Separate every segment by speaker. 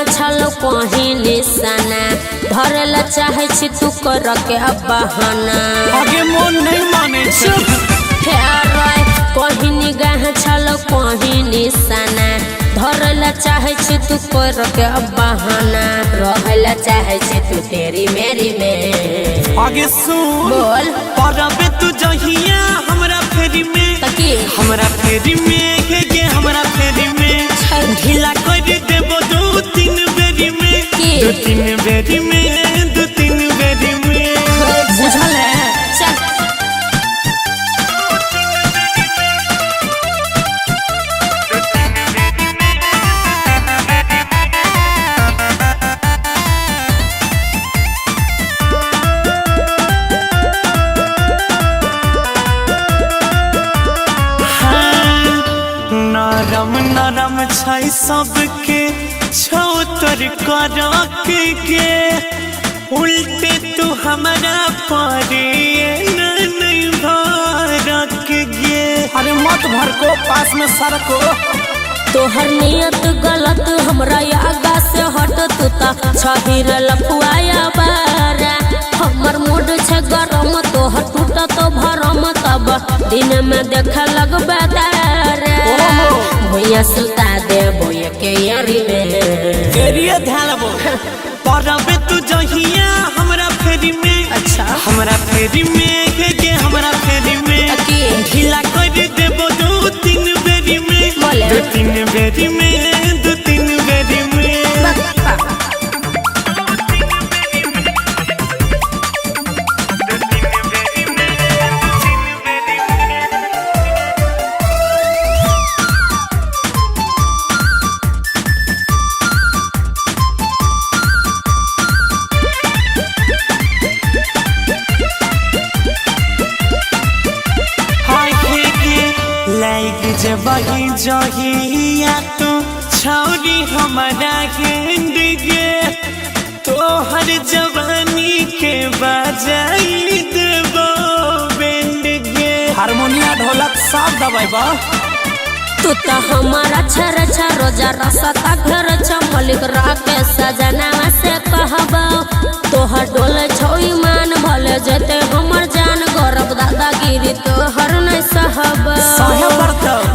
Speaker 1: छलो कहीं निशाना धरेला चाहे छी तू कर के बहाना
Speaker 2: आगे मन नहीं माने
Speaker 1: कहीं निगाह छलो कहीं निशाना धरेला चाहे छी तू कर के बहाना रहेला चाहे छी तू तेरी मेरी में
Speaker 2: आगे सुन
Speaker 1: बोल
Speaker 2: परबे तू जहिया हमरा फेरी में हमरा फेरी में के हमरा फेरी में ढीला कर देबो दो तीन बेरी में दो तीन बेरी में दो तीन बेरी में बुझल है
Speaker 1: चल
Speaker 2: नरम नरम छै सबके छो तोर करक के उल्टे तू हमारा परे नहीं भरक गे अरे मत भर को पास में सरको
Speaker 1: तोहर नियत गलत हमरा आगा से हट तू ता छहिर लफुआया बारा हमर मूड छे गरम तोहर टूटा तो भरम तब दिन में देख लगबे तारे भैया सुता दे बोए के यारी में
Speaker 2: एरिया ध्यान बो परबे तू जहिया हमरा फेरी में
Speaker 1: अच्छा
Speaker 2: हमरा फेरी में के हमरा फेरी में ढीला कर देबो दो तीन बेरी में दो तीन बेरी में दो तीन बेरी में बही जहिया तू छौरी हमारा गेंद गे तोहर जवानी के बजाई देबो बेंड गे हारमोनिया ढोलक सब दबाइबा
Speaker 1: तू तो हमारा छर रोजा रसता घर मलिक राके सजनावा से कहबो तोहर डोल छौ ईमान भले जते हमर जान गौरव दादागिरी तोहर नहीं सहब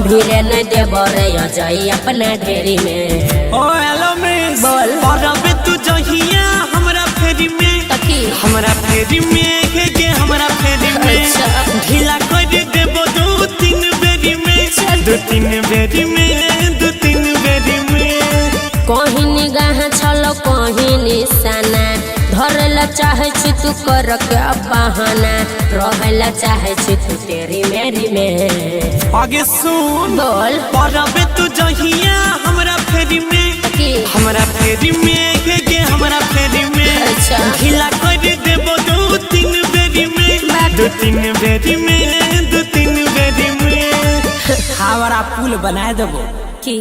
Speaker 1: भीरे नहीं देबो रे जाई अपना ढेरी में
Speaker 2: ओ हेलो मिस
Speaker 1: बोल
Speaker 2: परबे तू जहिया हमरा फेरी में हमरा फेरी में के हमरा फेरी में ढीला कर देबो दो तीन बेरी में दो तीन बेरी में दो तीन बेरी में
Speaker 1: कहीं निगाह छलो कहीं निशाना धरेला चाहे छी तू कर के बहाना रहेला चाहे छी तू तेरी मेरी में
Speaker 2: आगे सुन
Speaker 1: बोल
Speaker 2: परबे तू जहिया हमरा फेरी में हमरा फेरी में के हमरा फेरी में ढीला कर देबो दो तीन बेरी में दो तीन बेरी में दो तीन बेरी में हमारा पुल बना देबो
Speaker 1: की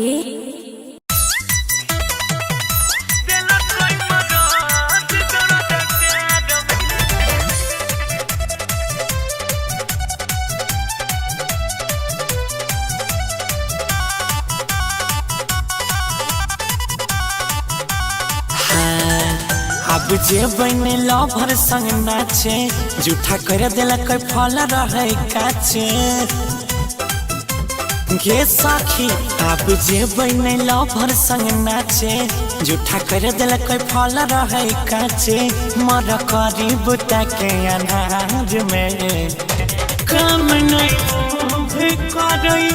Speaker 2: अब जे बने लवर संग नाचे जूठा कर दिला कोई फल रहे काचे गे साखी अब जे बने लवर संग नाचे जूठा कर दिला कोई फल रहे काचे मर करी बुता के अनाज में काम नहीं करई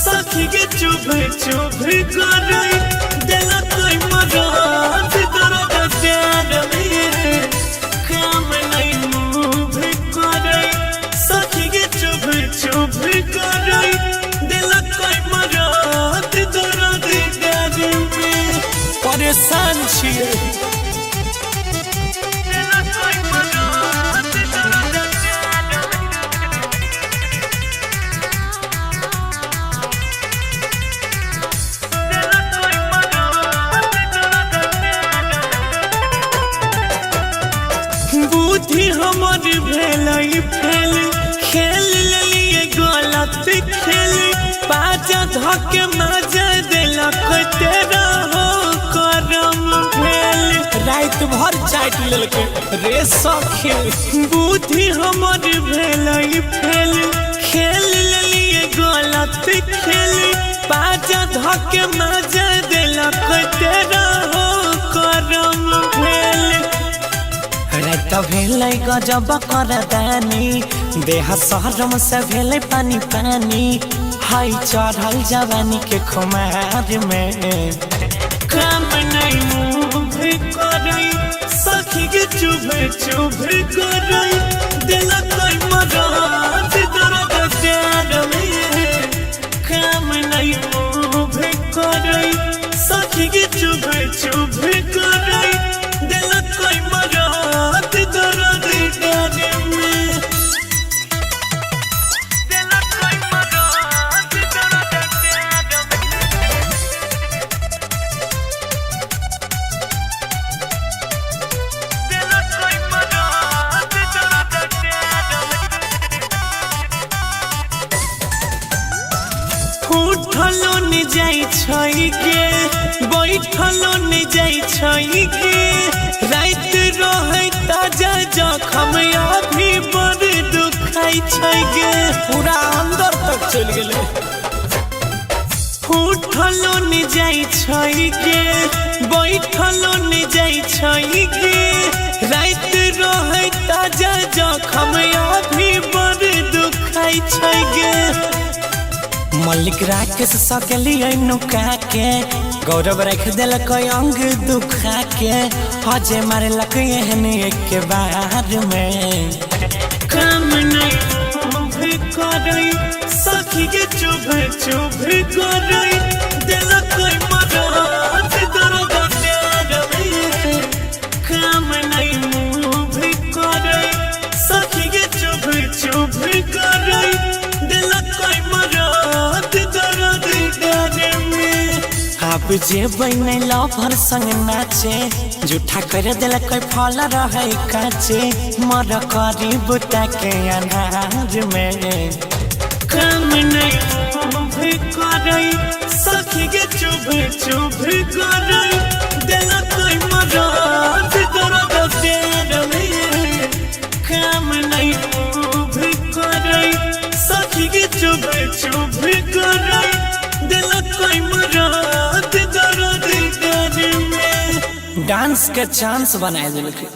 Speaker 2: सखी के चुभ चुभ करई दिला कोई मराद दर्द प्यार में काम नहीं मुँह करई सखी के चुभ चुभ करई दिला कोई मराद दर्द प्यार में परेशान छिए बुद्धि हमर भेलई फेल खेल लिए गलत खेल पाजा धके मजा देलक तेरा हो करम भर चाट लेलके रे सखी बुद्धि हमर भेलई फेल खेल लेलिए गलत खेल बाजा धके मजा देलक तेरा हो करम भेल रात भेलै गजब कर दानी देह शहरम से भेलै पानी पानी हाई चढ़ल जवानी के खुमार में काम नहीं मुँह करई सखी के चुभ चुभ करई दिल कोई मरात दर्द प्यार में काम नहीं मुँह करई सखी के चुभ चुभ करई दिल कोई मरात दर्द प्यार में उठलो न जाई छई के बैठलो न जाई छई के रात रहे ताजा जखम अभी बड़ दुखाई छई के पूरा अंदर तक चल गेले उठलो न जाई छई के बैठलो न जाई छई के रात रहे ताजा जखम अभी बड़ दुखाई छई के मल्लिक राकेश सकली नुका के गौरव रख दिलक अंग दुखा के हजे मारे लक एहन एक बार में काम नहीं करई सखी के चुभ चुभ करई दिलक मरात दर्द प्यार में काम नहीं मुँह करई सखी के चुभ चुभ करई दिलक मरात दर्द प्यार में आप जे बने लवर संग नाचे झूठा कर दिल कोई फल रहे काचे मर करी बुता के अनार में काम नहीं करई सखी के चुभ चुभ करई दिल कोई मरात दर्द प्यार में काम नहीं करई सखी के चुभ चुभ करई दिल कोई मरात दर्द प्यार में डांस के चांस बनाए दिल के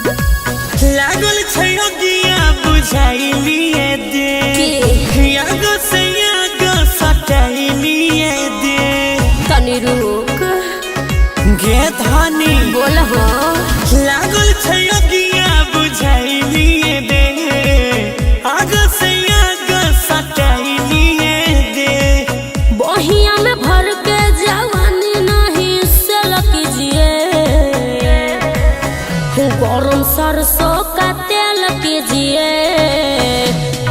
Speaker 2: लागल छयो गिया बुझाइलिए दे यागो से यागो सटाइलिए दे
Speaker 1: तनी रुक
Speaker 2: गे धनी
Speaker 1: बोल हो
Speaker 2: लागल छयो गिया बुझाइलिए दे आगो से यागो सटाइलिए दे
Speaker 1: बहिया में भर के जवानी नहीं से कीजिए गरम सरसों का तेल कीजिए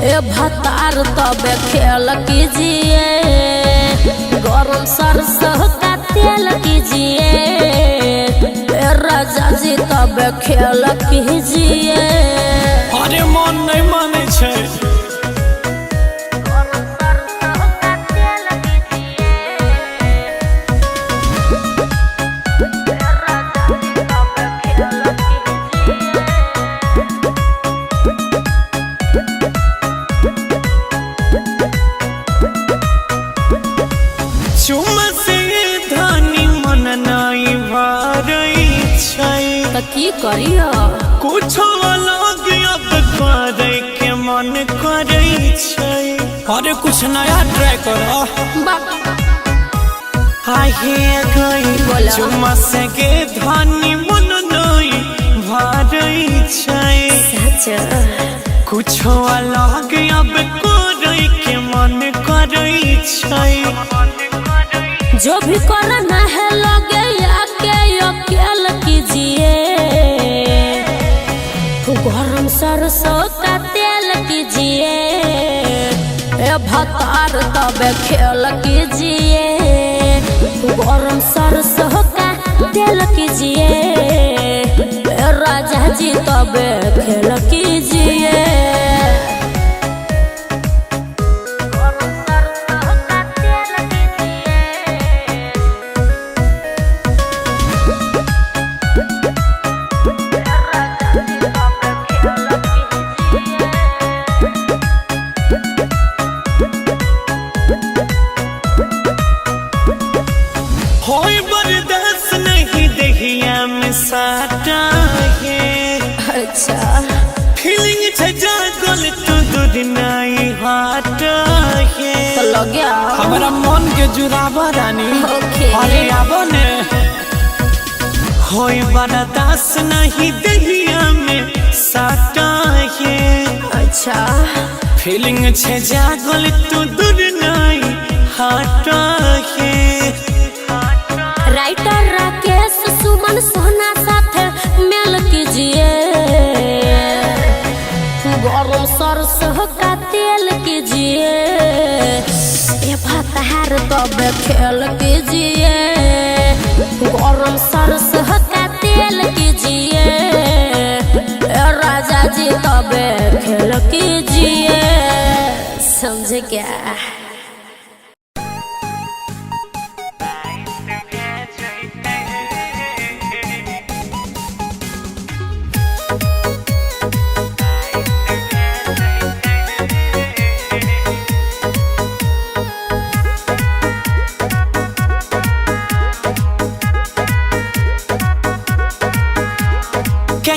Speaker 1: ए भतार तब खेल कीजिए गरम सरसों का तेल कीजिए ए राजा जी तब खेल कीजिए
Speaker 2: अरे मन नहीं माने छे चुमा से धनी मन नहीं भरई छै
Speaker 1: त की करियो
Speaker 2: कुछ अलग अब करे के मन करई छै अरे कुछ नया ट्राई करो आहे गई चुमा से के धनी मन नहीं भरई छै
Speaker 1: सच
Speaker 2: कुछ अलग अब करे के मन करई छै
Speaker 1: जो भी करना है लगे आके अकेल कीजिए गरम सरसों का तेल भतार तबे खेल कीजिए, गरम सरसों का तेल कीजिए, राजा जी तबे खेल कीजिए।
Speaker 2: होई बर्दाश्त नहीं दहिया में साटा है।
Speaker 1: अच्छा
Speaker 2: फीलिंग छे जागल तू दूर नहीं हटा है।
Speaker 1: तो लग गया
Speaker 2: हमारा मन के जुरावा रानी।
Speaker 1: ओके।
Speaker 2: अरे आबो ने होई बर्दाश्त नहीं दहिया में साटा है।
Speaker 1: अच्छा
Speaker 2: फीलिंग छे जागल तू दूर नहीं हटा है।
Speaker 1: राइटर राकेश सुमन सोना साथ मेल कीजिए, गरम सरसों का तेल कीजिए, ये भतार तबे खेल कीजिए, गरम सरसों का तेल कीजिए, राजा जी तबे खेल कीजिए। समझे क्या?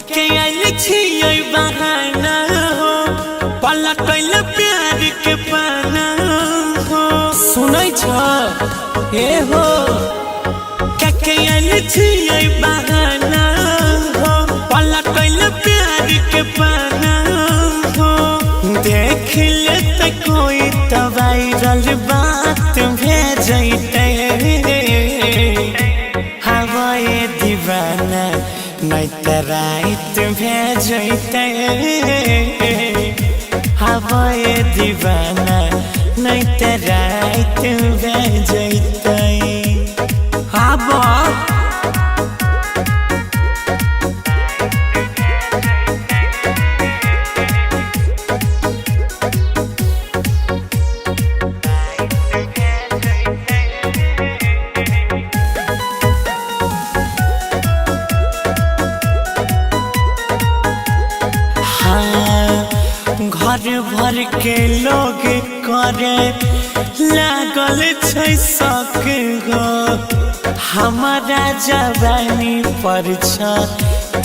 Speaker 2: के आइल छियै बहाना हो, पलटल प्यार के पाना हो। सुनै छ ए हो के आइल छियै बहाना हो, पलटल प्यार के पाना हो। देख ले त कोई त वायरल बात भेजैते, हवाए दीवाना नहीं त रात भेजते, हवाए दीवाना नहीं त रात भेजते। हवा घर भर के लोग करे लागल छै शौक हो, हमारा जवानी पर छ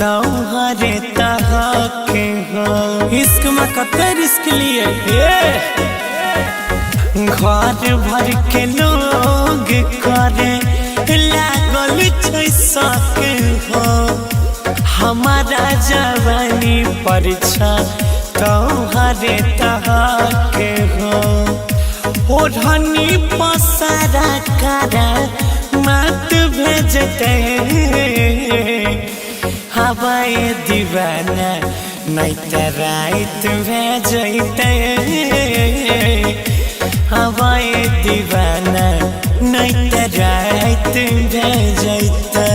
Speaker 2: तोहरे तहक हो। इश्क में कते रिस्क लिए घर भर के लोग करे लागल छै शौक हो, हमारा जवानी पर छ तोहरे तहक हो। ओढ़नी पसारा करा मत भेजते, हवाए दीवाना नहीं त रात भेजते, हवाए दीवाना नहीं त रात भेजते।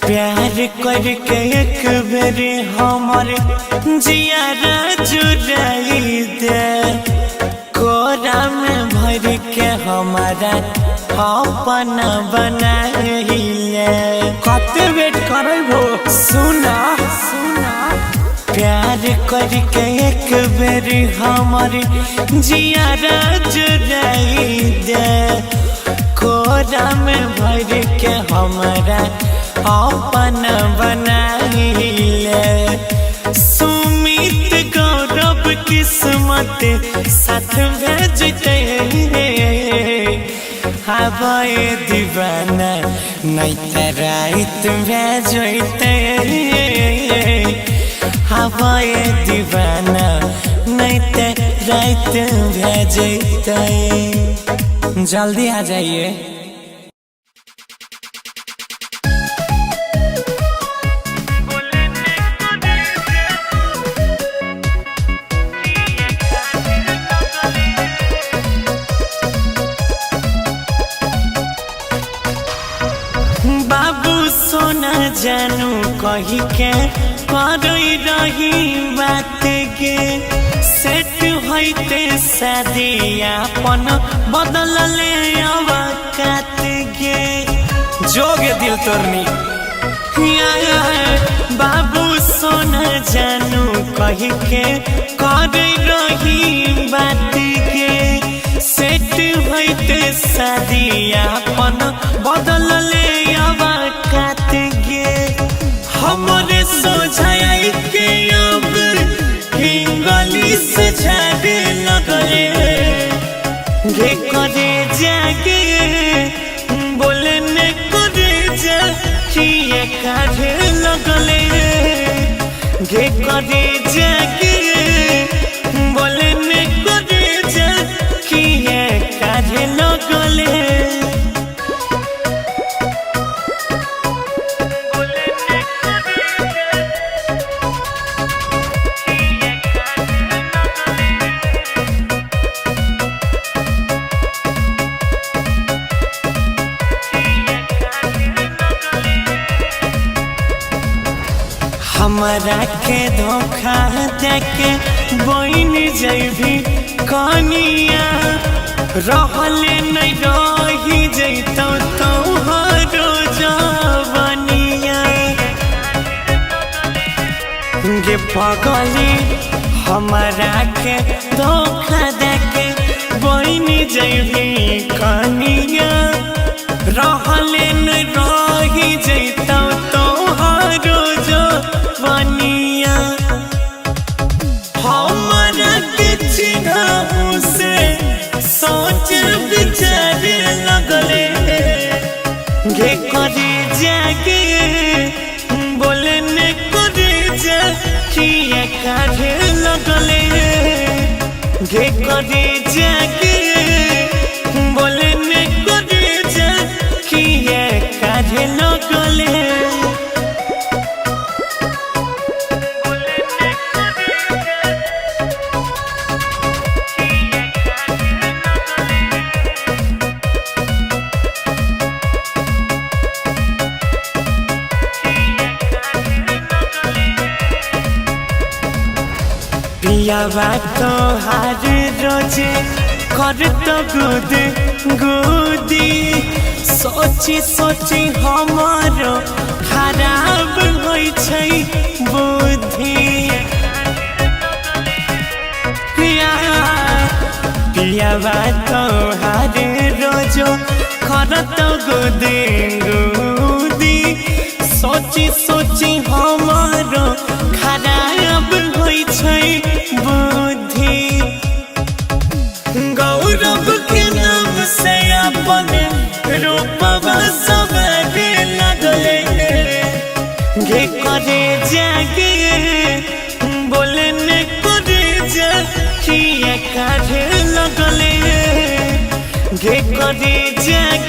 Speaker 2: प्यार करके एक बेर हमर जियारा जुड़ाई दे, कोरा में भर के हमारा अपना बनाइले। कते वेट करबो सुना सुना, प्यार करके एक बेर हमर जियारा जुड़ाई दे, कोरा में भर के हमारा अपन बनाइले। सुमित गौरव किस्मत साथ भेजते, हवाए दीवाना नहीं रात भेजते हवाए दीवाना नहीं रात भेजते जल्दी आ जाइए। बाबू सोना जानू कही के कर रही बात के सेट होते शादी अपन बदल ले अवकात के जोगे दिल तोरनी बाबू सोना जानू कही के कर रही बात के सेट होते शादी अपन बदल ले अवकात के हमरे सोझाई के अब इंग्लिश झाड़े लगले घे करे जाके बोलने करे जाके काढ़े लगले घे करे जाके बोलने करे जाके काढ़े लगले हमरा के धोखा देके बन जैभी कनिया रहले नहीं रही जैतो तोहरो जवनिया गे पगली हमरा के धोखा देके बन जैभी कनिया रहले नहीं रही जैतो तोहरो बनिया हमारा के चिन्ह से सोच विचार लगले घे करे जाके बोलने करे जाके काढ़े लगले घे करे जाके बोलने करे जाके काढ़े लगले पियावा तो हर रोजे कर तो गुद गुदी सोची सोची हमारो खराब होई छै बुद्धि पियावा तो हर रोजो कर तो गुद गुदी सोची सोची हमारो खराब होई छै बुद्धि गौरव के नाम से अपन रूपवा सवारे लगले घे करे जाके बोलने करे जाके काढ़े लगले घे करे जाके